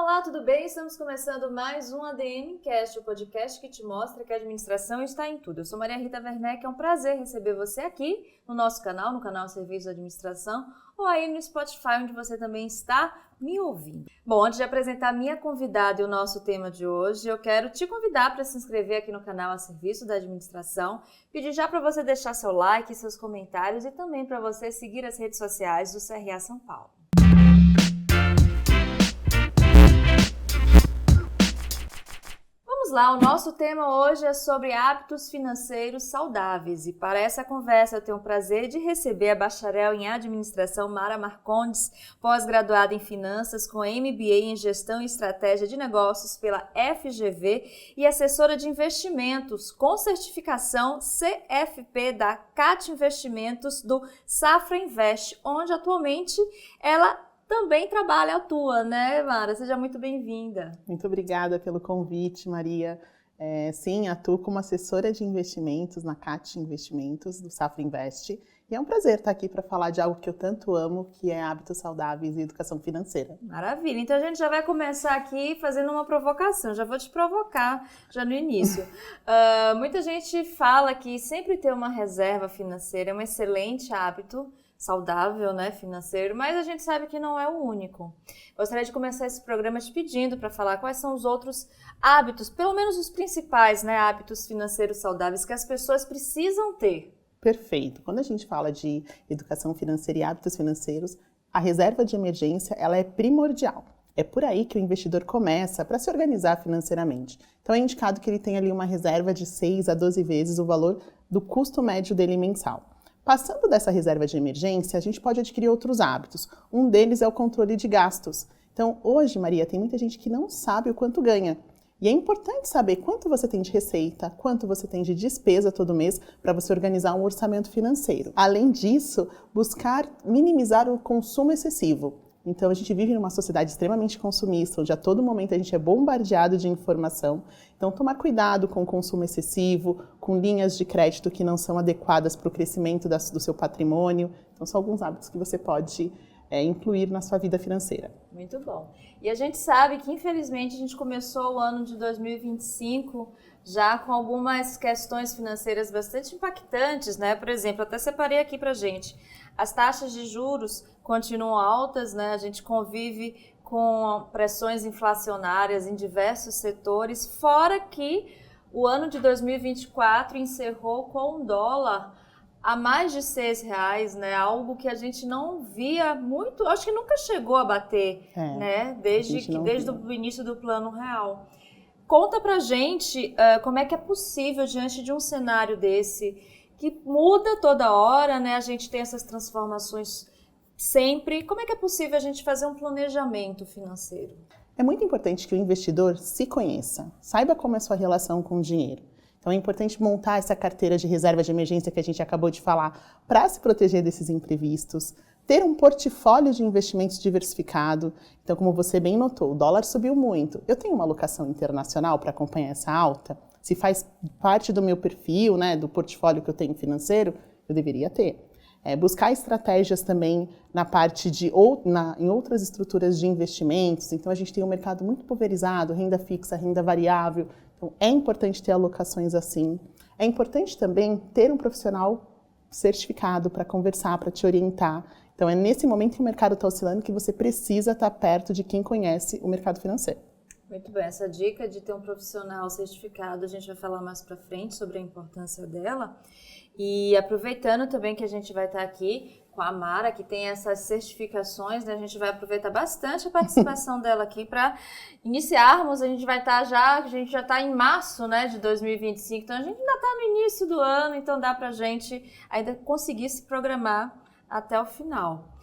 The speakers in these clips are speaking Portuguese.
Olá, tudo bem? Estamos começando mais um ADM Cast, o podcast que te mostra que a administração está em tudo. Eu sou Maria Rita Werneck, é um prazer receber você aqui no nosso canal, no canal Serviço de Administração, ou aí no Spotify, onde você também está me ouvindo. Bom, antes de apresentar a minha convidada e o nosso tema de hoje, eu quero te convidar para se inscrever aqui no canal A Serviço da Administração, pedir já para você deixar seu like, seus comentários e também para você seguir as redes sociais do CRA São Paulo. Vamos lá, o nosso tema hoje é sobre hábitos financeiros saudáveis e para essa conversa eu tenho o prazer de receber a bacharel em administração Mara Marcondes, pós-graduada em finanças com MBA em gestão e estratégia de negócios pela FGV e assessora de investimentos com certificação CFP da CAT Investimentos do Safra Invest, onde atualmente ela também atua, né, Mara? Seja muito bem-vinda. Muito obrigada pelo convite, Maria. Sim, atuo como assessora de investimentos na CAT Investimentos, do Safra Invest. E é um prazer estar aqui para falar de algo que eu tanto amo, que é hábitos saudáveis e educação financeira. Maravilha. Então, a gente já vai começar aqui fazendo uma provocação. Já vou te provocar já no início. Muita gente fala que sempre ter uma reserva financeira é um excelente hábito saudável, né, financeiro, mas a gente sabe que não é o único. Gostaria de começar esse programa te pedindo para falar quais são os outros hábitos, pelo menos os principais, né, hábitos financeiros saudáveis que as pessoas precisam ter. Perfeito. Quando a gente fala de educação financeira e hábitos financeiros, a reserva de emergência ela é primordial. É por aí que o investidor começa para se organizar financeiramente. Então é indicado que ele tenha ali uma reserva de 6 a 12 vezes o valor do custo médio dele mensal. Passando dessa reserva de emergência, a gente pode adquirir outros hábitos. Um deles é o controle de gastos. Então, hoje, Maria, tem muita gente que não sabe o quanto ganha. E é importante saber quanto você tem de receita, quanto você tem de despesa todo mês para você organizar um orçamento financeiro. Além disso, buscar minimizar o consumo excessivo. Então, a gente vive numa sociedade extremamente consumista, onde a todo momento a gente é bombardeado de informação. Então, tomar cuidado com o consumo excessivo, com linhas de crédito que não são adequadas para o crescimento do seu patrimônio. Então, são alguns hábitos que você pode incluir na sua vida financeira. Muito bom. E a gente sabe que, infelizmente, a gente começou o ano de 2025 já com algumas questões financeiras bastante impactantes, né? Por exemplo, até separei aqui pra gente. As taxas de juros continuam altas, né? A gente convive com pressões inflacionárias em diversos setores, fora que o ano de 2024 encerrou com um dólar a mais de R$6, né? Algo que a gente não via muito, acho que nunca chegou a bater, né? Desde o início do Plano Real. Conta pra gente como é que é possível, diante de um cenário desse, que muda toda hora, né? A gente tem essas transformações sempre. Como é que é possível a gente fazer um planejamento financeiro? É muito importante que o investidor se conheça, saiba como é a sua relação com o dinheiro. Então é importante montar essa carteira de reserva de emergência que a gente acabou de falar para se proteger desses imprevistos, ter um portfólio de investimentos diversificado. Então, como você bem notou, o dólar subiu muito. Eu tenho uma alocação internacional para acompanhar essa alta? Se faz parte do meu perfil, né, do portfólio que eu tenho financeiro, eu deveria ter. Buscar estratégias também na parte em outras estruturas de investimentos. Então, a gente tem um mercado muito pulverizado, renda fixa, renda variável. Então, é importante ter alocações assim. É importante também ter um profissional certificado para conversar, para te orientar. Então, é nesse momento que o mercado está oscilando que você precisa estar perto de quem conhece o mercado financeiro. Muito bem, essa dica de ter um profissional certificado, a gente vai falar mais para frente sobre a importância dela. E aproveitando também que a gente vai estar aqui com a Mara, que tem essas certificações, né? A gente vai aproveitar bastante a participação dela aqui para iniciarmos. A gente já está em março, né, de 2025, então a gente ainda está no início do ano, então dá para a gente ainda conseguir se programar até o final.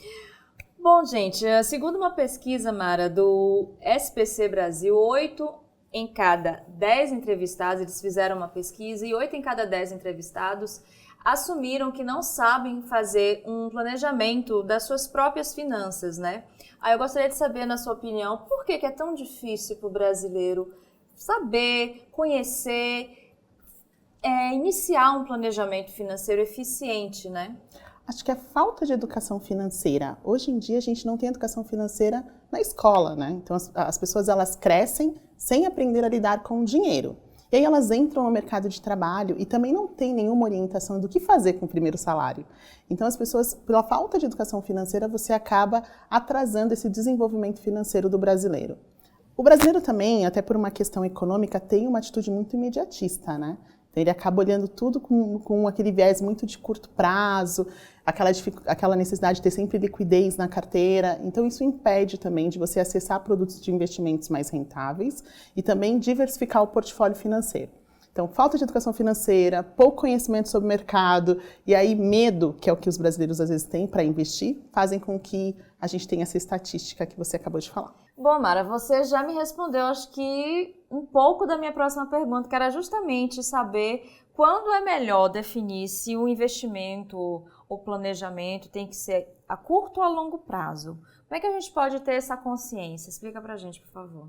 Bom, gente, segundo uma pesquisa, Mara, do SPC Brasil, 8 em cada 10 entrevistados, eles fizeram uma pesquisa e 8 em cada 10 entrevistados assumiram que não sabem fazer um planejamento das suas próprias finanças, né? Aí eu gostaria de saber, na sua opinião, por que é tão difícil para o brasileiro saber, conhecer, iniciar um planejamento financeiro eficiente, né? Acho que a falta de educação financeira. Hoje em dia a gente não tem educação financeira na escola, né? Então as pessoas elas crescem sem aprender a lidar com o dinheiro. E aí elas entram no mercado de trabalho e também não tem nenhuma orientação do que fazer com o primeiro salário. Então as pessoas, pela falta de educação financeira, você acaba atrasando esse desenvolvimento financeiro do brasileiro. O brasileiro também, até por uma questão econômica, tem uma atitude muito imediatista, né? Então, ele acaba olhando tudo com aquele viés muito de curto prazo, aquela necessidade de ter sempre liquidez na carteira. Então, isso impede também de você acessar produtos de investimentos mais rentáveis e também diversificar o portfólio financeiro. Então, falta de educação financeira, pouco conhecimento sobre o mercado e aí medo, que é o que os brasileiros às vezes têm para investir, fazem com que a gente tenha essa estatística que você acabou de falar. Bom, Mara, você já me respondeu, acho que um pouco da minha próxima pergunta, que era justamente saber quando é melhor definir se o investimento ou planejamento tem que ser a curto ou a longo prazo. Como é que a gente pode ter essa consciência? Explica pra gente, por favor.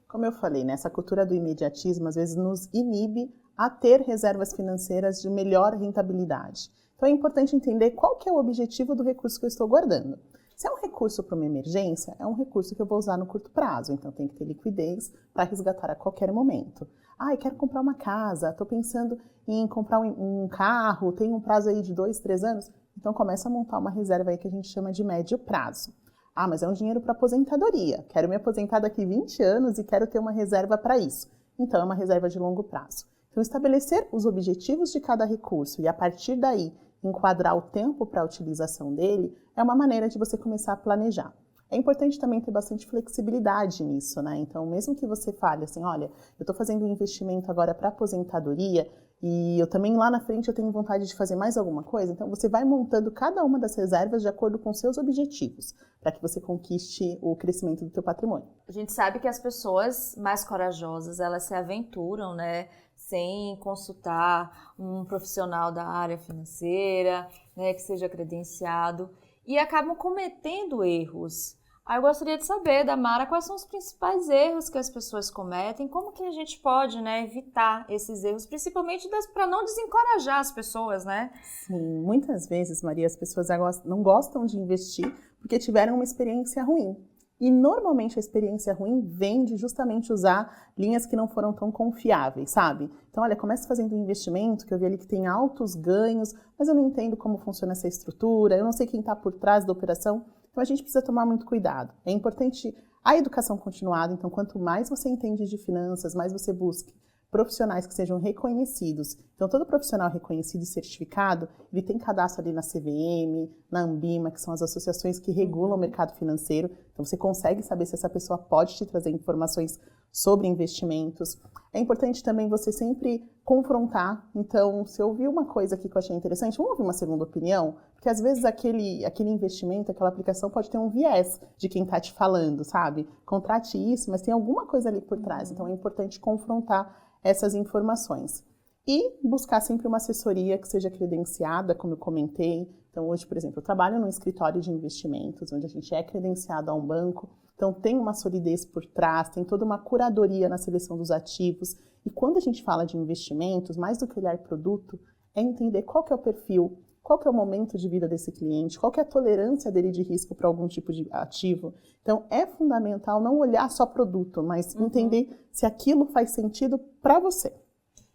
Como eu falei, né, essa cultura do imediatismo às vezes nos inibe a ter reservas financeiras de melhor rentabilidade. Então é importante entender qual que é o objetivo do recurso que eu estou guardando. Se é um recurso para uma emergência, é um recurso que eu vou usar no curto prazo, então tem que ter liquidez para resgatar a qualquer momento. Eu quero comprar uma casa, estou pensando em comprar um carro, tem um prazo aí de 2, 3 anos, então começa a montar uma reserva aí que a gente chama de médio prazo. Mas é um dinheiro para aposentadoria, quero me aposentar daqui 20 anos e quero ter uma reserva para isso. Então é uma reserva de longo prazo. Então estabelecer os objetivos de cada recurso e a partir daí enquadrar o tempo para a utilização dele é uma maneira de você começar a planejar. É importante também ter bastante flexibilidade nisso, né? Então, mesmo que você fale assim, olha, eu estou fazendo um investimento agora para aposentadoria e eu também lá na frente eu tenho vontade de fazer mais alguma coisa, então você vai montando cada uma das reservas de acordo com seus objetivos, para que você conquiste o crescimento do teu patrimônio. A gente sabe que as pessoas mais corajosas, elas se aventuram, né? Sem consultar um profissional da área financeira, né, que seja credenciado, e acabam cometendo erros. Eu gostaria de saber da Mara quais são os principais erros que as pessoas cometem, como que a gente pode, né, evitar esses erros, principalmente para não desencorajar as pessoas, né? Sim, muitas vezes, Maria, as pessoas não gostam de investir porque tiveram uma experiência ruim. E normalmente a experiência ruim vem de justamente usar linhas que não foram tão confiáveis, sabe? Então, olha, começa fazendo um investimento que eu vi ali que tem altos ganhos, mas eu não entendo como funciona essa estrutura, eu não sei quem está por trás da operação. Então, a gente precisa tomar muito cuidado. É importante a educação continuada, então quanto mais você entende de finanças, mais você busque profissionais que sejam reconhecidos. Então, todo profissional reconhecido e certificado, ele tem cadastro ali na CVM, na Anbima, que são as associações que regulam o mercado financeiro. Então, você consegue saber se essa pessoa pode te trazer informações sobre investimentos. É importante também você sempre confrontar. Então, se eu ouvir uma coisa aqui que eu achei interessante, vamos ouvir uma segunda opinião? Porque, às vezes, aquele investimento, aquela aplicação pode ter um viés de quem está te falando, sabe? Contrate isso, mas tem alguma coisa ali por trás. Então, é importante confrontar essas informações. E buscar sempre uma assessoria que seja credenciada, como eu comentei. Então, hoje, por exemplo, eu trabalho num escritório de investimentos, onde a gente é credenciado a um banco. Então, tem uma solidez por trás, tem toda uma curadoria na seleção dos ativos. E quando a gente fala de investimentos, mais do que olhar produto, é entender qual que é o perfil, qual que é o momento de vida desse cliente, qual que é a tolerância dele de risco para algum tipo de ativo. Então, é fundamental não olhar só produto, mas entender se aquilo faz sentido para você.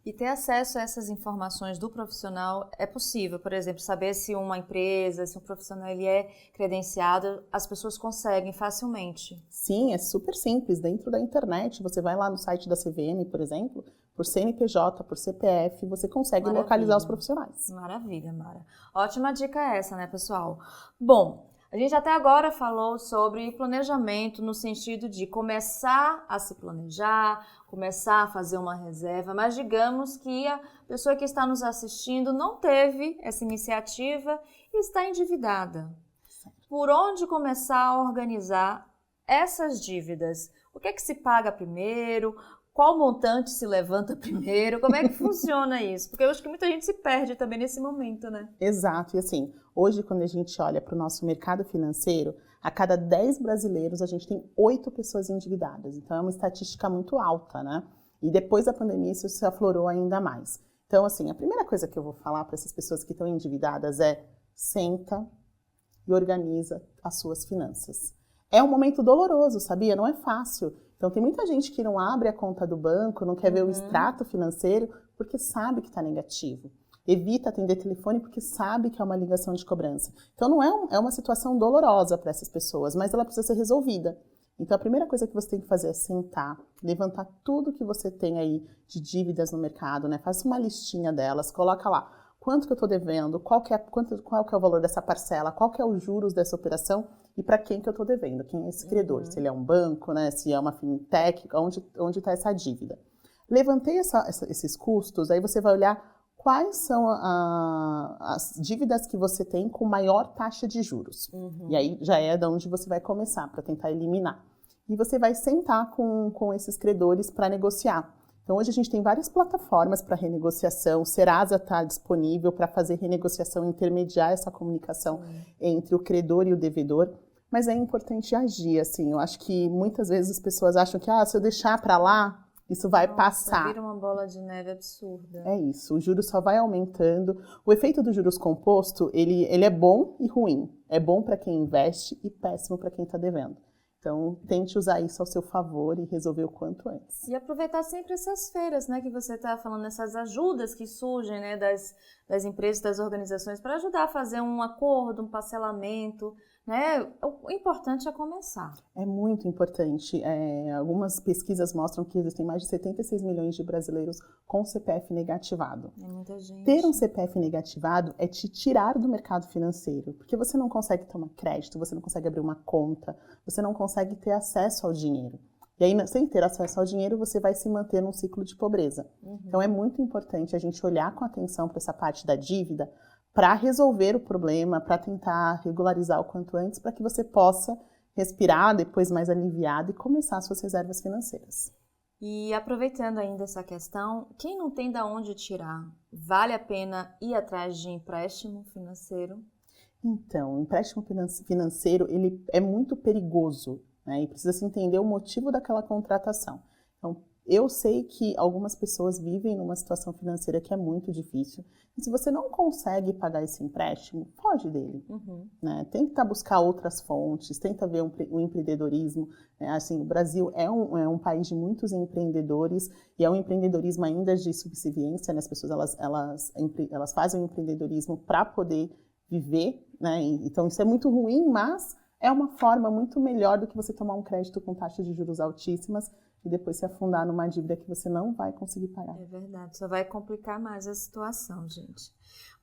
E ter acesso a essas informações do profissional é possível. Por exemplo, saber se uma empresa, se um profissional ele é credenciado, as pessoas conseguem facilmente. Sim, é super simples. Dentro da internet, você vai lá no site da CVM, por exemplo, por CNPJ, por CPF, você consegue localizar os profissionais. Maravilha, Mara. Ótima dica essa, né, pessoal? Bom, a gente até agora falou sobre planejamento no sentido de começar a se planejar, começar a fazer uma reserva, mas digamos que a pessoa que está nos assistindo não teve essa iniciativa e está endividada. Por onde começar a organizar essas dívidas? O que é que se paga primeiro? Qual montante se levanta primeiro? Como é que funciona isso? Porque eu acho que muita gente se perde também nesse momento, né? Exato. E assim, hoje quando a gente olha para o nosso mercado financeiro, a cada 10 brasileiros a gente tem 8 pessoas endividadas. Então é uma estatística muito alta, né? E depois da pandemia isso se aflorou ainda mais. Então assim, a primeira coisa que eu vou falar para essas pessoas que estão endividadas é senta e organiza as suas finanças. É um momento doloroso, sabia? Não é fácil. Então, tem muita gente que não abre a conta do banco, não quer ver o extrato financeiro, porque sabe que está negativo. Evita atender telefone porque sabe que é uma ligação de cobrança. Então, não é uma situação dolorosa para essas pessoas, mas ela precisa ser resolvida. Então, a primeira coisa que você tem que fazer é sentar, levantar tudo que você tem aí de dívidas no mercado, né? Faça uma listinha delas, coloca lá quanto que eu estou devendo, qual que é o valor dessa parcela, qual que é os juros dessa operação e para quem que eu estou devendo, quem é esse credor, se ele é um banco, né? Se é uma fintech, onde está essa dívida. Levantei esses custos, aí você vai olhar quais são as dívidas que você tem com maior taxa de juros. E aí já é de onde você vai começar para tentar eliminar. E você vai sentar com esses credores para negociar. Então hoje a gente tem várias plataformas para renegociação, o Serasa está disponível para fazer renegociação, intermediar essa comunicação entre o credor e o devedor, mas é importante agir, assim, eu acho que muitas vezes as pessoas acham que se eu deixar para lá, isso vai passar. Vira uma bola de neve absurda. É isso, o juros só vai aumentando. O efeito do juros composto, ele é bom e ruim. É bom para quem investe e péssimo para quem está devendo. Então, tente usar isso ao seu favor e resolver o quanto antes. E aproveitar sempre essas feiras, né, que você está falando, essas ajudas que surgem, né, das empresas, das organizações, para ajudar a fazer um acordo, um parcelamento, né? O importante é começar. É muito importante. Algumas pesquisas mostram que existem mais de 76 milhões de brasileiros com CPF negativado. É muita gente. Ter um CPF negativado é te tirar do mercado financeiro, porque você não consegue tomar crédito, você não consegue abrir uma conta, você não consegue ter acesso ao dinheiro. E aí, sem ter acesso ao dinheiro, você vai se manter num ciclo de pobreza. Então, é muito importante a gente olhar com atenção para essa parte da dívida, para resolver o problema, para tentar regularizar o quanto antes, para que você possa respirar depois mais aliviado e começar suas reservas financeiras. E aproveitando ainda essa questão, quem não tem de onde tirar, vale a pena ir atrás de empréstimo financeiro? Então, o empréstimo financeiro ele é muito perigoso, né? E precisa se entender o motivo daquela contratação. Então, eu sei que algumas pessoas vivem numa situação financeira que é muito difícil. E se você não consegue pagar esse empréstimo, foge dele. Né? Tenta buscar outras fontes, tenta ver o empreendedorismo. Assim, o Brasil é um país de muitos empreendedores e é um empreendedorismo ainda de subsistência, né? As pessoas elas fazem o empreendedorismo para poder viver, né? Então isso é muito ruim, mas é uma forma muito melhor do que você tomar um crédito com taxas de juros altíssimas e depois se afundar numa dívida que você não vai conseguir pagar. É verdade, só vai complicar mais a situação, gente.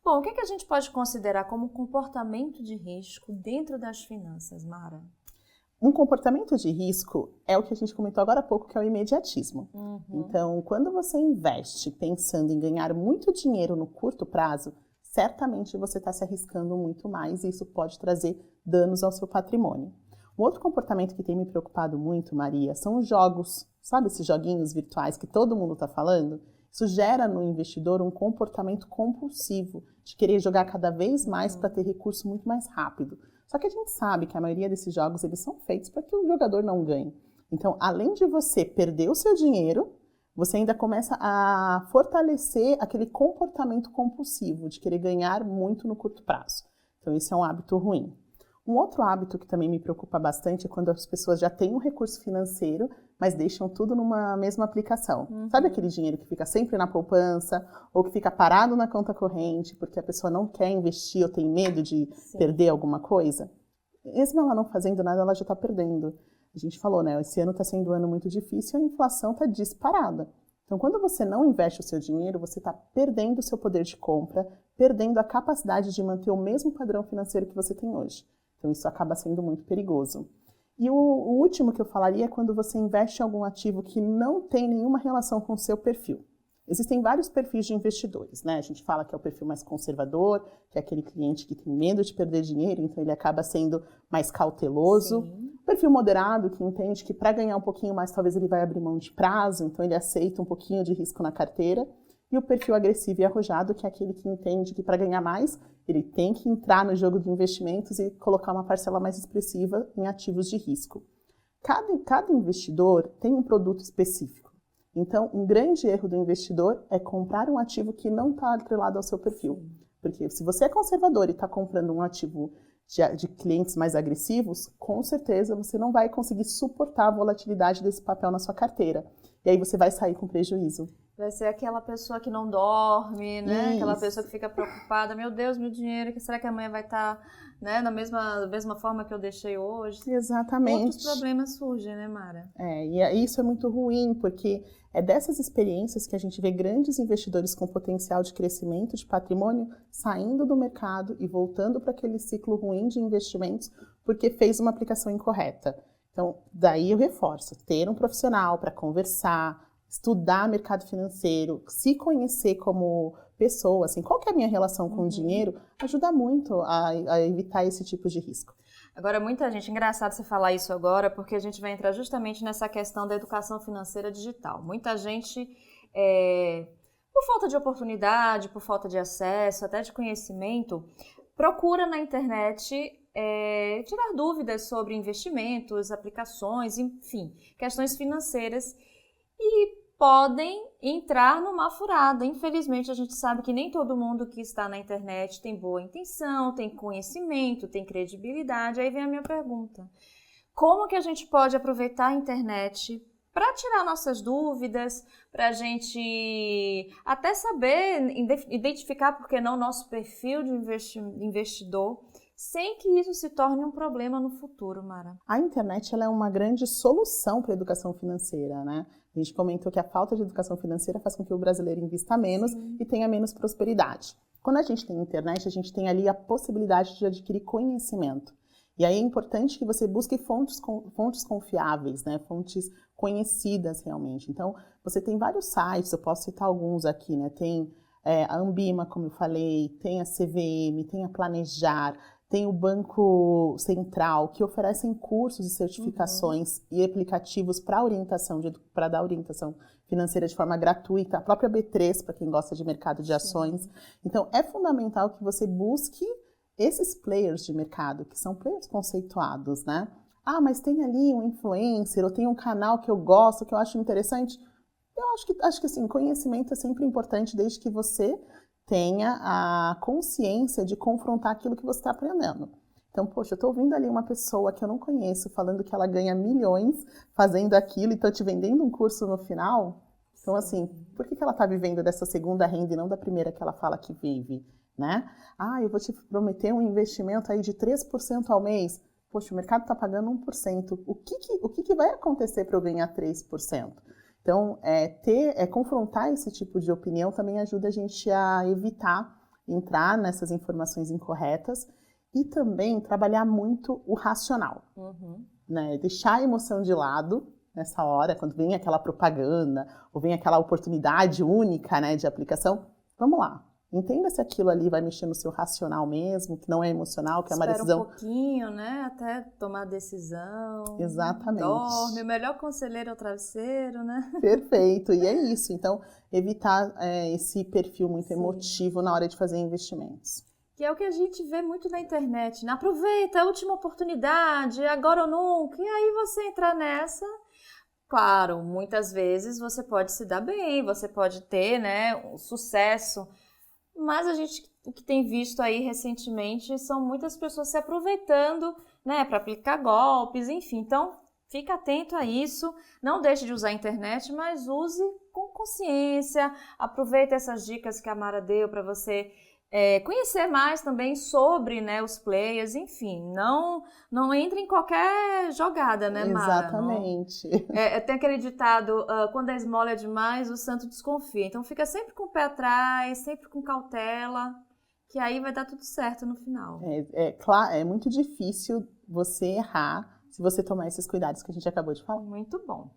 Bom, o que a gente pode considerar como comportamento de risco dentro das finanças, Mara? Um comportamento de risco é o que a gente comentou agora há pouco, que é o imediatismo. Então, quando você investe pensando em ganhar muito dinheiro no curto prazo, certamente você está se arriscando muito mais e isso pode trazer danos ao seu patrimônio. Um outro comportamento que tem me preocupado muito, Maria, são os jogos. Sabe esses joguinhos virtuais que todo mundo está falando? Isso gera no investidor um comportamento compulsivo, de querer jogar cada vez mais para ter recurso muito mais rápido. Só que a gente sabe que a maioria desses jogos eles são feitos para que o jogador não ganhe. Então, além de você perder o seu dinheiro, você ainda começa a fortalecer aquele comportamento compulsivo de querer ganhar muito no curto prazo. Então, isso é um hábito ruim. Um outro hábito que também me preocupa bastante é quando as pessoas já têm um recurso financeiro, mas deixam tudo numa mesma aplicação. Sabe aquele dinheiro que fica sempre na poupança ou que fica parado na conta corrente porque a pessoa não quer investir ou tem medo de perder alguma coisa? Mesmo ela não fazendo nada, ela já está perdendo. A gente falou, né? Esse ano está sendo um ano muito difícil e a inflação está disparada. Então, quando você não investe o seu dinheiro, você está perdendo o seu poder de compra, perdendo a capacidade de manter o mesmo padrão financeiro que você tem hoje. Então, isso acaba sendo muito perigoso. E o último que eu falaria é quando você investe em algum ativo que não tem nenhuma relação com o seu perfil. Existem vários perfis de investidores, né? A gente fala que é o perfil mais conservador, que é aquele cliente que tem medo de perder dinheiro, então ele acaba sendo mais cauteloso. O perfil moderado, que entende que para ganhar um pouquinho mais, talvez ele vai abrir mão de prazo, então ele aceita um pouquinho de risco na carteira. E o perfil agressivo e arrojado, que é aquele que entende que para ganhar mais, ele tem que entrar no jogo de investimentos e colocar uma parcela mais expressiva em ativos de risco. Cada investidor tem um produto específico. Então, um grande erro do investidor é comprar um ativo que não está atrelado ao seu perfil. Porque se você é conservador e está comprando um ativo de clientes mais agressivos, com certeza você não vai conseguir suportar a volatilidade desse papel na sua carteira. E aí você vai sair com prejuízo. Vai ser aquela pessoa que não dorme, né? Isso. Aquela pessoa que fica preocupada, meu Deus, meu dinheiro, será que amanhã vai estar, né, da mesma forma que eu deixei hoje? Exatamente. Outros problemas surgem, né, Mara? E isso é muito ruim, porque é dessas experiências que a gente vê grandes investidores com potencial de crescimento de patrimônio saindo do mercado e voltando para aquele ciclo ruim de investimentos porque fez uma aplicação incorreta. Então, daí eu reforço, ter um profissional para conversar, estudar mercado financeiro, se conhecer como pessoa, assim, qual que é a minha relação com o dinheiro, ajuda muito a evitar esse tipo de risco. Agora, muita gente, engraçado você falar isso agora, porque a gente vai entrar justamente nessa questão da educação financeira digital. Muita gente, por falta de oportunidade, por falta de acesso, até de conhecimento, procura na internet tirar dúvidas sobre investimentos, aplicações, enfim, questões financeiras e podem entrar numa furada. Infelizmente, a gente sabe que nem todo mundo que está na internet tem boa intenção, tem conhecimento, tem credibilidade. Aí vem a minha pergunta. Como que a gente pode aproveitar a internet para tirar nossas dúvidas, para a gente até saber identificar, por que não, nosso perfil de investidor, sem que isso se torne um problema no futuro, Mara? A internet ela é uma grande solução para a educação financeira, né? A gente comentou que a falta de educação financeira faz com que o brasileiro invista menos e tenha menos prosperidade. Quando a gente tem internet, a gente tem ali a possibilidade de adquirir conhecimento. E aí é importante que você busque fontes confiáveis, né? Fontes conhecidas realmente. Então, você tem vários sites, eu posso citar alguns aqui, né? Tem a Ambima, como eu falei, tem a CVM, tem a Planejar, tem o Banco Central, que oferecem cursos e certificações e aplicativos para dar orientação financeira de forma gratuita. A própria B3, para quem gosta de mercado de ações. Então, é fundamental que você busque esses players de mercado, que são players conceituados, né? Ah, mas tem ali um influencer, ou tem um canal que eu gosto, que eu acho interessante. Eu acho que assim, conhecimento é sempre importante, desde que você tenha a consciência de confrontar aquilo que você está aprendendo. Então, poxa, eu estou ouvindo ali uma pessoa que eu não conheço falando que ela ganha milhões fazendo aquilo e está te vendendo um curso no final. Então, assim, por que ela está vivendo dessa segunda renda e não da primeira que ela fala que vive, né? Ah, eu vou te prometer um investimento aí de 3% ao mês. Poxa, o mercado está pagando 1%. O que vai acontecer para eu ganhar 3%? Então, confrontar esse tipo de opinião também ajuda a gente a evitar entrar nessas informações incorretas e também trabalhar muito o racional, né? Deixar a emoção de lado nessa hora, quando vem aquela propaganda ou vem aquela oportunidade única, né, de aplicação. Vamos lá. Entenda se aquilo ali vai mexer no seu racional mesmo, que não é emocional, que é uma decisão. Espera um pouquinho, né? Até tomar decisão. Exatamente. Dorme. O melhor conselheiro é o travesseiro, né? Perfeito. E é isso. Então, evitar esse perfil muito emotivo na hora de fazer investimentos. Que é o que a gente vê muito na internet, né? Aproveita a última oportunidade, agora ou nunca. E aí você entrar nessa. Claro, muitas vezes você pode se dar bem, você pode ter, né, um sucesso. Mas o que tem visto aí recentemente são muitas pessoas se aproveitando, né, para aplicar golpes, enfim. Então, fica atento a isso, não deixe de usar a internet, mas use com consciência, aproveite essas dicas que a Mara deu para você conhecer mais também sobre, né, os players, enfim, não entre em qualquer jogada, né, Mara? Exatamente. Eu tenho aquele ditado, quando a esmola é demais, o santo desconfia. Então fica sempre com o pé atrás, sempre com cautela, que aí vai dar tudo certo no final. Claro, é muito difícil você errar se você tomar esses cuidados que a gente acabou de falar. Muito bom.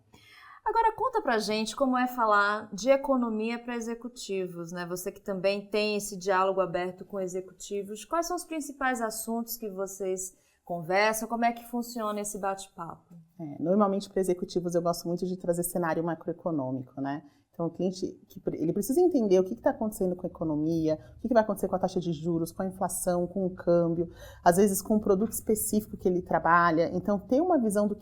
Agora conta pra gente como é falar de economia para executivos, né? Você que também tem esse diálogo aberto com executivos, quais são os principais assuntos que vocês conversa? Como é que funciona esse bate-papo? Normalmente, para executivos, eu gosto muito de trazer cenário macroeconômico, né? Então, o cliente, ele precisa entender o que está acontecendo com a economia, o que vai acontecer com a taxa de juros, com a inflação, com o câmbio, às vezes com o produto específico que ele trabalha. Então, ter uma visão do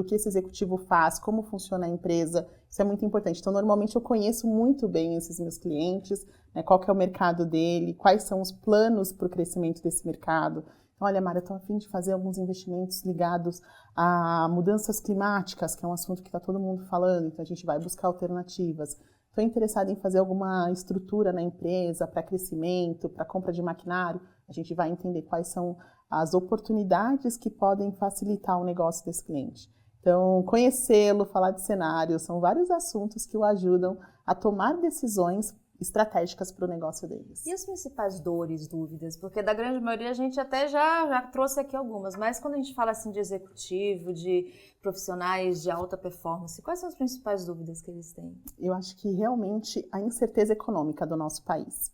que esse executivo faz, como funciona a empresa, isso é muito importante. Então, normalmente, eu conheço muito bem esses meus clientes, né, qual que é o mercado dele, quais são os planos para o crescimento desse mercado. Olha, Mara, eu estou a fim de fazer alguns investimentos ligados a mudanças climáticas, que é um assunto que está todo mundo falando, então a gente vai buscar alternativas. Estou interessada em fazer alguma estrutura na empresa para crescimento, para compra de maquinário. A gente vai entender quais são as oportunidades que podem facilitar o negócio desse cliente. Então, conhecê-lo, falar de cenários, são vários assuntos que o ajudam a tomar decisões estratégicas para o negócio deles. E as principais dores, dúvidas? Porque da grande maioria a gente até já trouxe aqui algumas, mas quando a gente fala assim de executivo, de profissionais de alta performance, quais são as principais dúvidas que eles têm? Eu acho que realmente a incerteza econômica do nosso país.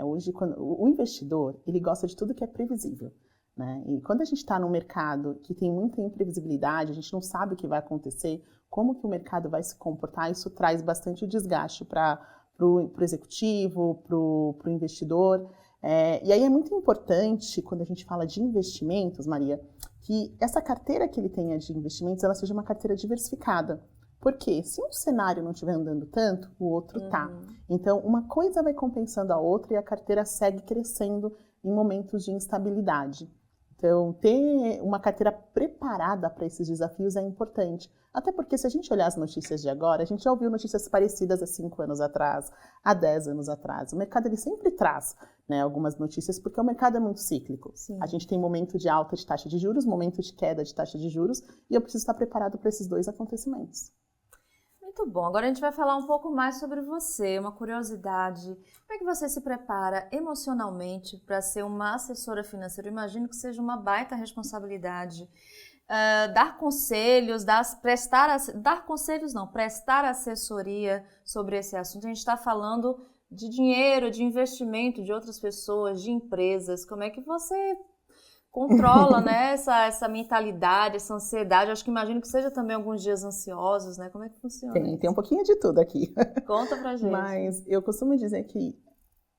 Hoje, o investidor, ele gosta de tudo que é previsível. Né? E quando a gente está num mercado que tem muita imprevisibilidade, a gente não sabe o que vai acontecer, como que o mercado vai se comportar, isso traz bastante desgaste para o executivo, para o investidor. E aí é muito importante, quando a gente fala de investimentos, Maria, que essa carteira que ele tenha de investimentos, ela seja uma carteira diversificada. Porque se um cenário não estiver andando tanto, o outro tá. Então, uma coisa vai compensando a outra e a carteira segue crescendo em momentos de instabilidade. Então, ter uma carteira preparada para esses desafios é importante. Até porque, se a gente olhar as notícias de agora, a gente já ouviu notícias parecidas há 5 anos atrás, há 10 anos atrás. O mercado ele sempre traz, né, algumas notícias, porque o mercado é muito cíclico. Sim. A gente tem momento de alta de taxa de juros, momento de queda de taxa de juros, e eu preciso estar preparado para esses dois acontecimentos. Muito bom. Agora a gente vai falar um pouco mais sobre você, uma curiosidade. Como é que você se prepara emocionalmente para ser uma assessora financeira? Eu imagino que seja uma baita responsabilidade. Dar conselhos, prestar assessoria sobre esse assunto. A gente está falando de dinheiro, de investimento de outras pessoas, de empresas. Como é que você controla, né, essa mentalidade, essa ansiedade? Acho que imagino que seja também alguns dias ansiosos, né? Como é que funciona? Tem um pouquinho de tudo aqui. Conta pra gente. Mas eu costumo dizer que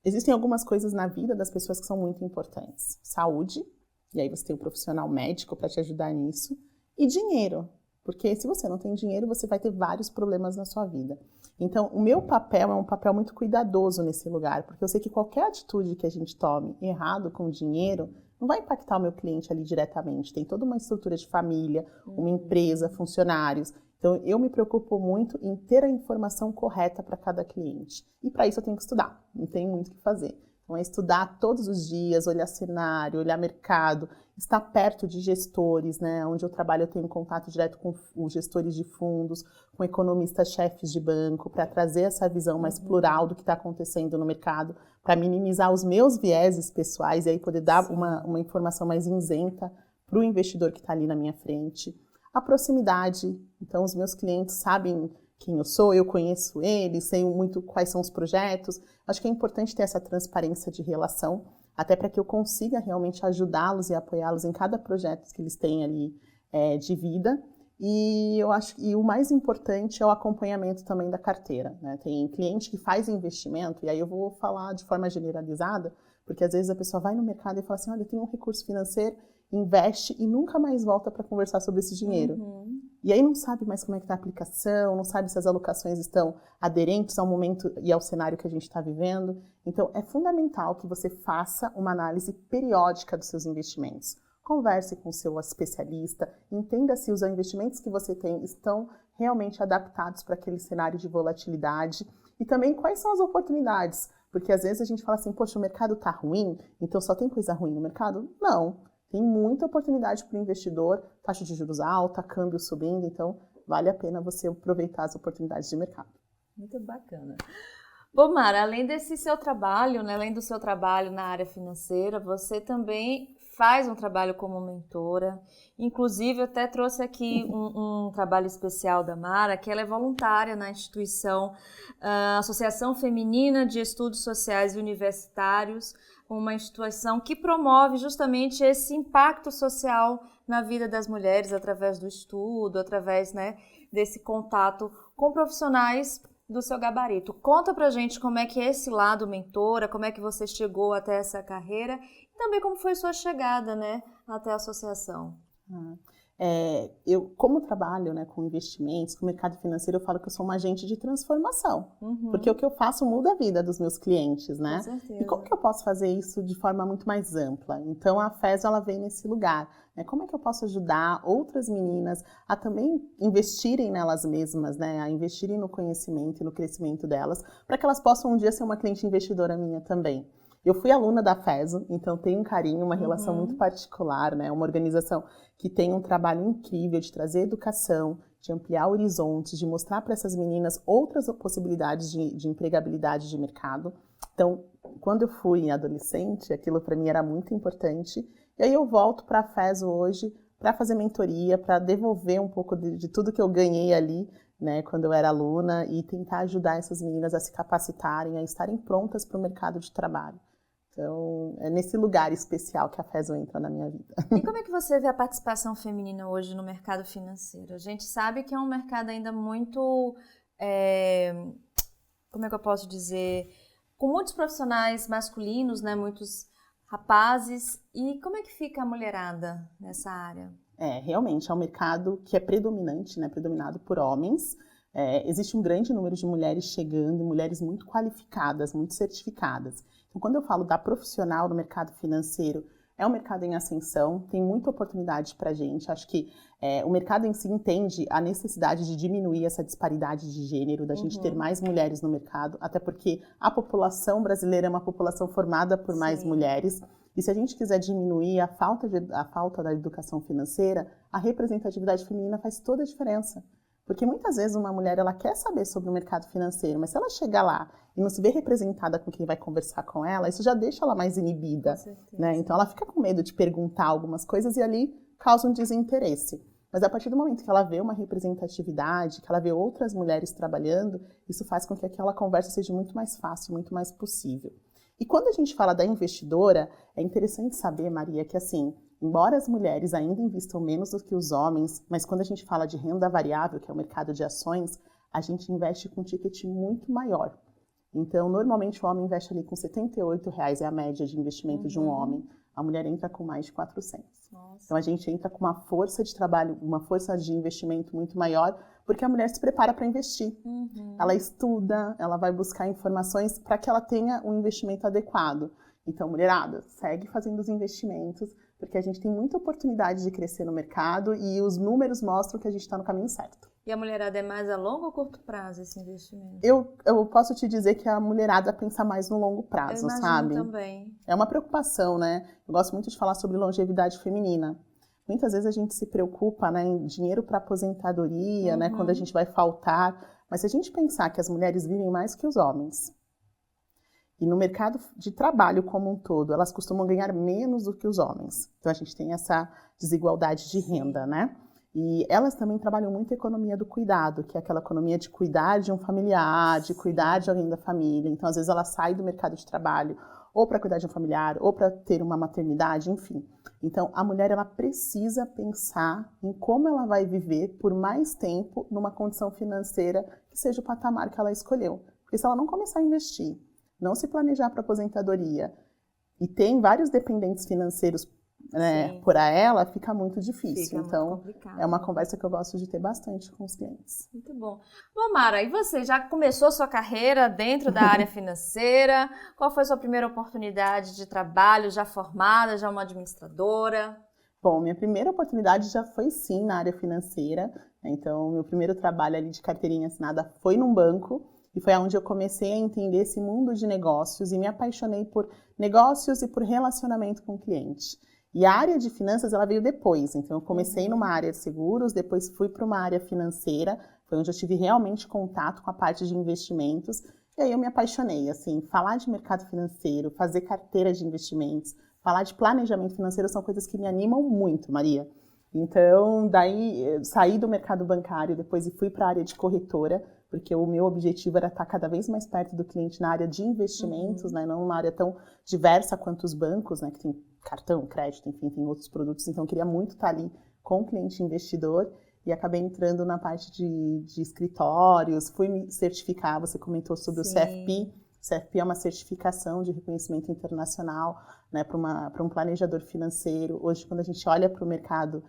existem algumas coisas na vida das pessoas que são muito importantes. Saúde, e aí você tem um profissional médico para te ajudar nisso, e dinheiro. Porque se você não tem dinheiro, você vai ter vários problemas na sua vida. Então, o meu papel é um papel muito cuidadoso nesse lugar, porque eu sei que qualquer atitude que a gente tome errado com dinheiro não vai impactar o meu cliente ali diretamente. Tem toda uma estrutura de família, uma empresa, funcionários. Então, eu me preocupo muito em ter a informação correta para cada cliente. E para isso eu tenho que estudar, não tem muito o que fazer. Então, é estudar todos os dias, olhar cenário, olhar mercado, estar perto de gestores, né? Onde eu trabalho, eu tenho contato direto com os gestores de fundos, com economistas-chefes de banco, para trazer essa visão mais plural do que está acontecendo no mercado, para minimizar os meus vieses pessoais e aí poder dar uma informação mais isenta para o investidor que está ali na minha frente. A proximidade, então os meus clientes sabem quem eu sou, eu conheço eles, sei muito quais são os projetos. Acho que é importante ter essa transparência de relação, até para que eu consiga realmente ajudá-los e apoiá-los em cada projeto que eles têm ali de vida. E eu acho que o mais importante é o acompanhamento também da carteira, né? Tem cliente que faz investimento, e aí eu vou falar de forma generalizada, porque às vezes a pessoa vai no mercado e fala assim, olha, eu tenho um recurso financeiro, investe e nunca mais volta para conversar sobre esse dinheiro. E aí não sabe mais como é que está a aplicação, não sabe se as alocações estão aderentes ao momento e ao cenário que a gente está vivendo. Então, é fundamental que você faça uma análise periódica dos seus investimentos. Converse com o seu especialista, entenda se os investimentos que você tem estão realmente adaptados para aquele cenário de volatilidade e também quais são as oportunidades. Porque às vezes a gente fala assim, poxa, o mercado está ruim, então só tem coisa ruim no mercado? Não. Tem muita oportunidade para o investidor, taxa de juros alta, câmbio subindo, então vale a pena você aproveitar as oportunidades de mercado. Muito bacana. Bom, Mara, além desse seu trabalho, né, além do seu trabalho na área financeira, você também faz um trabalho como mentora. Inclusive, eu até trouxe aqui um trabalho especial da Mara, que ela é voluntária na instituição Associação Feminina de Estudos Sociais e Universitários, uma instituição que promove justamente esse impacto social na vida das mulheres através do estudo, através, né, desse contato com profissionais do seu gabarito. Conta pra gente como é que é esse lado mentora, como é que você chegou até essa carreira e também como foi sua chegada, né, até a associação. Eu, como trabalho, né, com investimentos, com o mercado financeiro, eu falo que eu sou uma agente de transformação, porque o que eu faço muda a vida dos meus clientes, né? Com certeza. E como que eu posso fazer isso de forma muito mais ampla? Então, a FES, ela vem nesse lugar, né? Como é que eu posso ajudar outras meninas a também investirem nelas mesmas, né? A investirem no conhecimento e no crescimento delas, para que elas possam um dia ser uma cliente investidora minha também. Eu fui aluna da FESO, então tenho um carinho, uma relação muito particular, né? Uma organização que tem um trabalho incrível de trazer educação, de ampliar horizontes, de mostrar para essas meninas outras possibilidades de empregabilidade de mercado. Então, quando eu fui adolescente, aquilo para mim era muito importante. E aí eu volto para a FESO hoje para fazer mentoria, para devolver um pouco de tudo que eu ganhei ali, né, quando eu era aluna, e tentar ajudar essas meninas a se capacitarem, a estarem prontas para o mercado de trabalho. Então, é nesse lugar especial que a FESO entra na minha vida. E como é que você vê a participação feminina hoje no mercado financeiro? A gente sabe que é um mercado ainda muito, como é que eu posso dizer, com muitos profissionais masculinos, né, muitos rapazes. E como é que fica a mulherada nessa área? Realmente, é um mercado que é predominante, né, predominado por homens. Existe um grande número de mulheres chegando, mulheres muito qualificadas, muito certificadas. Então, quando eu falo da profissional no mercado financeiro, é um mercado em ascensão, tem muita oportunidade para a gente. Acho que o mercado em si entende a necessidade de diminuir essa disparidade de gênero, da gente ter mais mulheres no mercado, até porque a população brasileira é uma população formada por mais mulheres. E se a gente quiser diminuir a falta da educação financeira, a representatividade feminina faz toda a diferença. Porque muitas vezes uma mulher ela quer saber sobre o mercado financeiro, mas se ela chegar lá e não se vê representada com quem vai conversar com ela, isso já deixa ela mais inibida, né? Então ela fica com medo de perguntar algumas coisas e ali causa um desinteresse. Mas a partir do momento que ela vê uma representatividade, que ela vê outras mulheres trabalhando, isso faz com que aquela conversa seja muito mais fácil, muito mais possível. E quando a gente fala da investidora, é interessante saber, Maria, que assim, embora as mulheres ainda investam menos do que os homens, mas quando a gente fala de renda variável, que é o mercado de ações, a gente investe com um ticket muito maior. Então, normalmente o homem investe ali com R$ 78, é a média de investimento de um homem. A mulher entra com mais de 400. Nossa. Então, a gente entra com uma força de trabalho, uma força de investimento muito maior, porque a mulher se prepara para investir. Ela estuda, ela vai buscar informações para que ela tenha um investimento adequado. Então, mulherada, segue fazendo os investimentos, porque a gente tem muita oportunidade de crescer no mercado e os números mostram que a gente está no caminho certo. E a mulherada é mais a longo ou curto prazo esse investimento? Eu posso te dizer que a mulherada pensa mais no longo prazo, eu imagino sabe? Também. É uma preocupação, né? Eu gosto muito de falar sobre longevidade feminina. Muitas vezes a gente se preocupa, né, em dinheiro para aposentadoria, né, quando a gente vai faltar. Mas se a gente pensar que as mulheres vivem mais que os homens, e no mercado de trabalho como um todo, elas costumam ganhar menos do que os homens. Então a gente tem essa desigualdade de renda, né? E elas também trabalham muito a economia do cuidado, que é aquela economia de cuidar de um familiar, de cuidar de alguém da família. Então, às vezes, ela sai do mercado de trabalho ou para cuidar de um familiar, ou para ter uma maternidade, enfim. Então, a mulher ela precisa pensar em como ela vai viver por mais tempo numa condição financeira que seja o patamar que ela escolheu. Porque se ela não começar a investir, não se planejar para aposentadoria e tem vários dependentes financeiros, né, por ela, fica muito difícil. Então, é uma conversa que eu gosto de ter bastante com os clientes. Muito bom. Bom, Mara, e você já começou sua carreira dentro da área financeira? Qual foi a sua primeira oportunidade de trabalho, já formada, já uma administradora? Bom, minha primeira oportunidade já foi sim na área financeira. Então, meu primeiro trabalho ali de carteirinha assinada foi num banco. E foi onde eu comecei a entender esse mundo de negócios e me apaixonei por negócios e por relacionamento com o cliente. E a área de finanças, ela veio depois. Então, eu comecei numa área de seguros, depois fui para uma área financeira, foi onde eu tive realmente contato com a parte de investimentos. E aí eu me apaixonei, assim, falar de mercado financeiro, fazer carteira de investimentos, falar de planejamento financeiro são coisas que me animam muito, Maria. Então, daí, saí do mercado bancário depois e fui para a área de corretora, porque o meu objetivo era estar cada vez mais perto do cliente na área de investimentos, né? Não uma área tão diversa quanto os bancos, né? Que tem cartão, crédito, enfim, tem outros produtos. Então, eu queria muito estar ali com o cliente investidor e acabei entrando na parte de escritórios, fui me certificar, você comentou sobre Sim. o CFP. CFP é uma certificação de reconhecimento internacional, né, para um planejador financeiro. Hoje, quando a gente olha para o mercado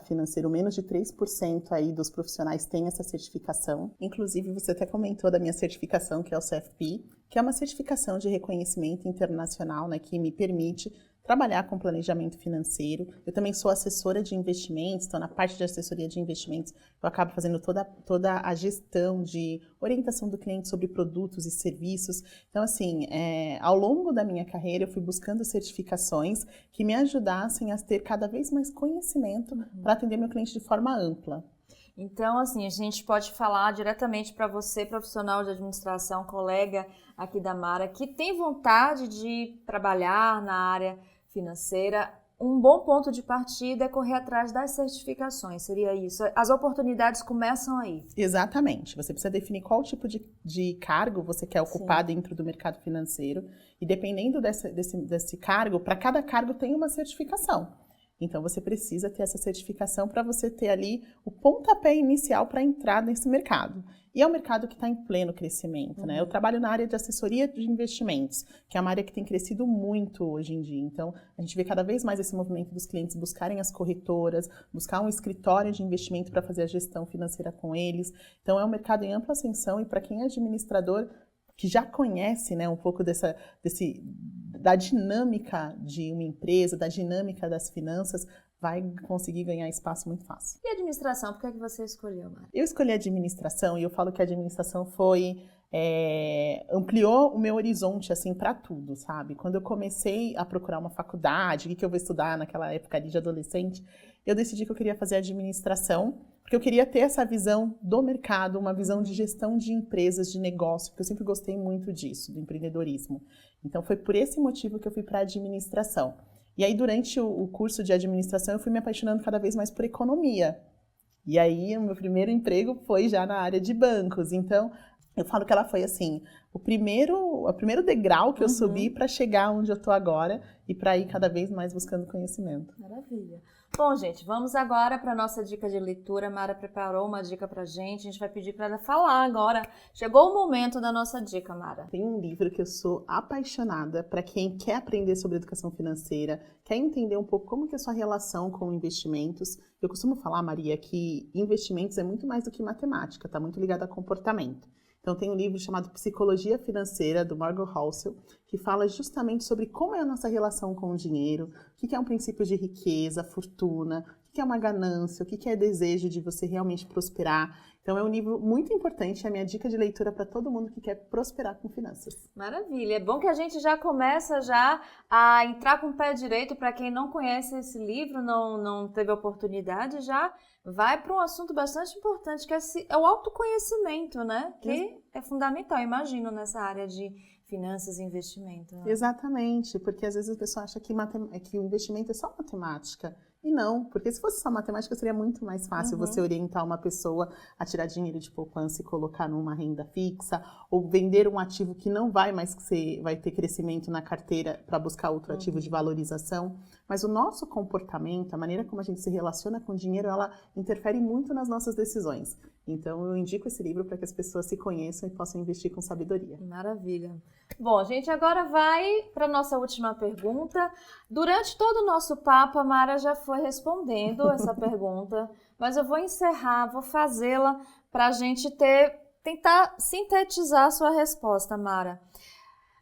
financeiro, menos de 3% aí dos profissionais têm essa certificação. Inclusive, você até comentou da minha certificação, que é o CFP, que é uma certificação de reconhecimento internacional, né, que me permite trabalhar com planejamento financeiro. Eu também sou assessora de investimentos, então na parte de assessoria de investimentos eu acabo fazendo toda a gestão de orientação do cliente sobre produtos e serviços. Então, assim, ao longo da minha carreira eu fui buscando certificações que me ajudassem a ter cada vez mais conhecimento para atender meu cliente de forma ampla. Então, assim, a gente pode falar diretamente para você, profissional de administração, colega aqui da Mara, que tem vontade de trabalhar na área financeira. Um bom ponto de partida é correr atrás das certificações, seria isso? As oportunidades começam aí. Exatamente. Você precisa definir qual tipo de cargo você quer ocupar dentro do mercado financeiro e dependendo desse cargo, para cada cargo tem uma certificação. Então, você precisa ter essa certificação para você ter ali o pontapé inicial para entrar nesse mercado. E é um mercado que está em pleno crescimento, né? Eu trabalho na área de assessoria de investimentos, que é uma área que tem crescido muito hoje em dia. Então, a gente vê cada vez mais esse movimento dos clientes buscarem as corretoras, buscar um escritório de investimento para fazer a gestão financeira com eles. Então, é um mercado em ampla ascensão e para quem é administrador, que já conhece, né, um pouco da dinâmica de uma empresa, da dinâmica das finanças, vai conseguir ganhar espaço muito fácil. E administração, por que você escolheu, Mara? Eu escolhi a administração e eu falo que a administração ampliou o meu horizonte, assim, para tudo, sabe? Quando eu comecei a procurar uma faculdade, o que eu vou estudar naquela época ali de adolescente, eu decidi que eu queria fazer administração, porque eu queria ter essa visão do mercado, uma visão de gestão de empresas, de negócio, porque eu sempre gostei muito disso, do empreendedorismo. Então, foi por esse motivo que eu fui para a administração. E aí, durante o curso de administração, eu fui me apaixonando cada vez mais por economia. E aí, o meu primeiro emprego foi já na área de bancos. Então, eu falo que ela foi, assim, o primeiro degrau que eu subi para chegar onde eu estou agora e para ir cada vez mais buscando conhecimento. Maravilha. Bom, gente, vamos agora para a nossa dica de leitura. A Mara preparou uma dica para a gente vai pedir para ela falar agora. Chegou o momento da nossa dica, Mara. Tem um livro que eu sou apaixonada para quem quer aprender sobre educação financeira, quer entender um pouco como que é a sua relação com investimentos. Eu costumo falar, Maria, que investimentos é muito mais do que matemática, está muito ligado a comportamento. Então, tem um livro chamado Psicologia Financeira, do Margot Housel, que fala justamente sobre como é a nossa relação com o dinheiro, o que é um princípio de riqueza, fortuna, o que é uma ganância, o que é desejo de você realmente prosperar. Então, é um livro muito importante, é a minha dica de leitura para todo mundo que quer prosperar com finanças. Maravilha, é bom que a gente já começa a entrar com o pé direito. Para quem não conhece esse livro, não teve oportunidade, já vai para um assunto bastante importante, que é o autoconhecimento, né? Que é fundamental, imagino, nessa área de finanças e investimento. Né? Exatamente, porque às vezes a pessoa acha que o investimento é só matemática. E não, porque se fosse só matemática seria muito mais fácil você orientar uma pessoa a tirar dinheiro de poupança e colocar numa renda fixa, ou vender um ativo que não vai ter crescimento na carteira para buscar outro ativo de valorização. Mas o nosso comportamento, a maneira como a gente se relaciona com o dinheiro, ela interfere muito nas nossas decisões. Então eu indico esse livro para que as pessoas se conheçam e possam investir com sabedoria. Maravilha. Bom, gente, agora vai para a nossa última pergunta. Durante todo o nosso papo, a Mara já foi respondendo essa pergunta, mas eu vou encerrar, vou fazê-la para a gente tentar sintetizar a sua resposta, Mara.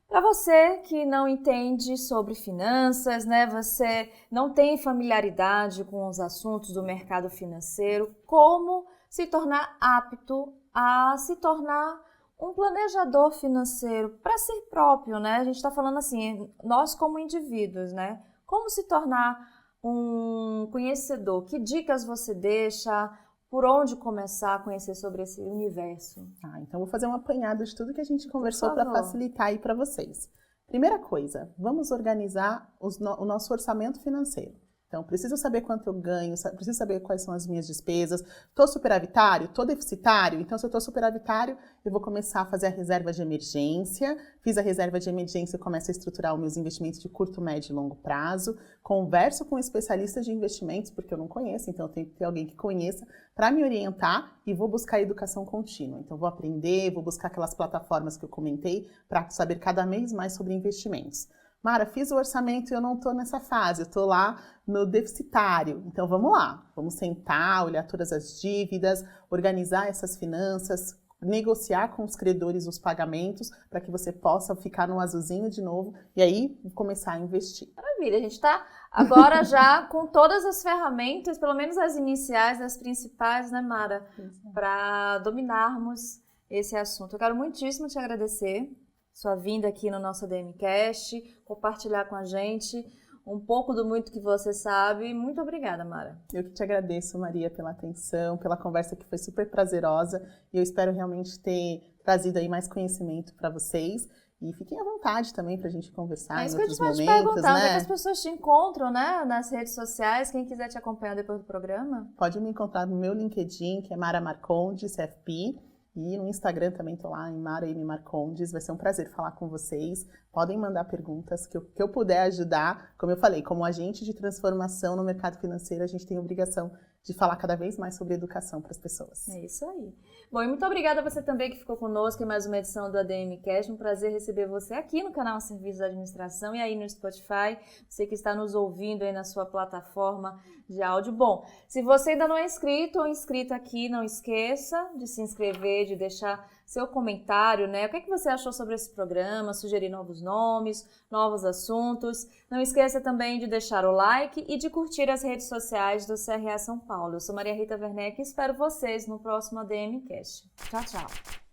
Para você que não entende sobre finanças, né, você não tem familiaridade com os assuntos do mercado financeiro, como se tornar apto a se tornar um planejador financeiro para si próprio, né? A gente está falando assim, nós como indivíduos, né? Como se tornar um conhecedor? Que dicas você deixa? Por onde começar a conhecer sobre esse universo? Então vou fazer um apanhado de tudo que a gente conversou para facilitar aí para vocês. Primeira coisa, vamos organizar o nosso orçamento financeiro. Então, preciso saber quanto eu ganho, preciso saber quais são as minhas despesas. Estou superavitário? Estou deficitário? Então, se eu estou superavitário, eu vou começar a fazer a reserva de emergência. Fiz a reserva de emergência, eu começo a estruturar os meus investimentos de curto, médio e longo prazo. Converso com especialistas de investimentos, porque eu não conheço, então eu tenho que ter alguém que conheça para me orientar e vou buscar educação contínua. Então, vou aprender, vou buscar aquelas plataformas que eu comentei para saber cada vez mais sobre investimentos. Mara, fiz o orçamento e eu não estou nessa fase, eu estou lá no deficitário. Então vamos lá, vamos sentar, olhar todas as dívidas, organizar essas finanças, negociar com os credores os pagamentos para que você possa ficar no azulzinho de novo e aí começar a investir. Maravilha, a gente está agora já com todas as ferramentas, pelo menos as iniciais, as principais, né, Mara? Para dominarmos esse assunto. Eu quero muitíssimo te agradecer. Sua vinda aqui no nosso ADMcast, compartilhar com a gente um pouco do muito que você sabe. Muito obrigada, Mara. Eu que te agradeço, Maria, pela atenção, pela conversa que foi super prazerosa e eu espero realmente ter trazido aí mais conhecimento para vocês. E fiquem à vontade também para a gente conversar em outros momentos, né? É isso que a gente vai te perguntar, onde é que as pessoas te encontram, né? Nas redes sociais, quem quiser te acompanhar depois do programa. Pode me encontrar no meu LinkedIn, que é Mara Marcondes, CFP. E no Instagram também estou lá, em Mara M. Marcondes. Vai ser um prazer falar com vocês. Podem mandar perguntas que eu puder ajudar. Como eu falei, como agente de transformação no mercado financeiro, a gente tem a obrigação de falar cada vez mais sobre educação para as pessoas. É isso aí. Bom, e muito obrigada a você também que ficou conosco em mais uma edição do ADMcast. Um prazer receber você aqui no canal Serviços da Administração e aí no Spotify. Você que está nos ouvindo aí na sua plataforma de áudio. Bom, se você ainda não é inscrito ou inscrita aqui, não esqueça de se inscrever, de deixar seu comentário, né? O que é que você achou sobre esse programa? Sugerir novos nomes, novos assuntos. Não esqueça também de deixar o like e de curtir as redes sociais do CRA São Paulo. Eu sou Maria Rita Werneck e espero vocês no próximo ADMcast. Tchau, tchau!